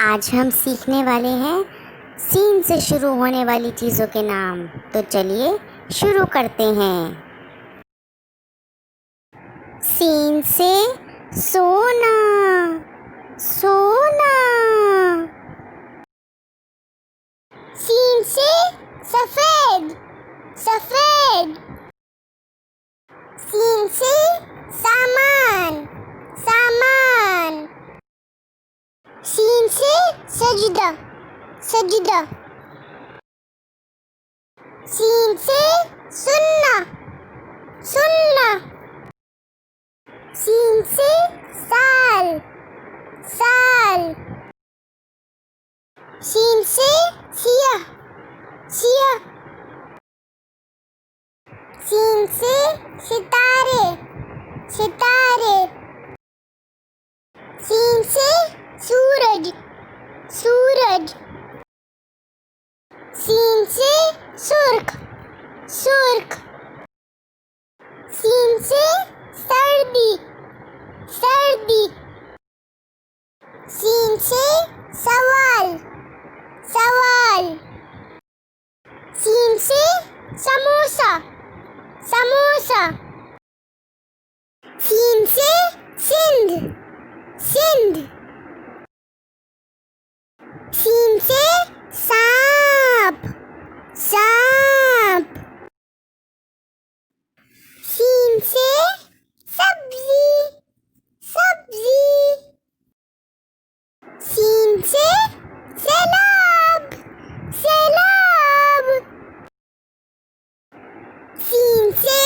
आज हम सीखने वाले हैं सीन से शुरू होने वाली चीज़ों के नाम। तो चलिए शुरू करते हैं। सीन से सोना, सोना। सीन से सफेद, सफेद। सीन से सामान, सामान। सीन से सजदा, सजदा। सीन से सुन्ना, सुन्ना। सीन से साल, साल। सीन से सियाह, सियाह। सीन से सितारे, सितारे। सीन से सूरज, सूरज। सीन से सुर्ख, सुर्ख। सीन से सर्दी, सर्दी। सीन से सवाल, सवाल। सीन से समोसा, समोसा। सीन से सिंध, सिंध। सीन से सांप, सांप। सीन से सब्जी, सब्जी। सीन से सैलाब, सैलाब। सीन से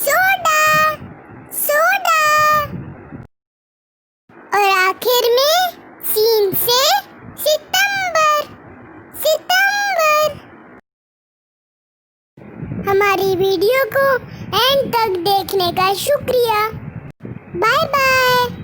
सोडा, सोडा। और आखिर में सीन से सितंबर, सितंबर। हमारी वीडियो को एंड तक देखने का शुक्रिया। Bye bye.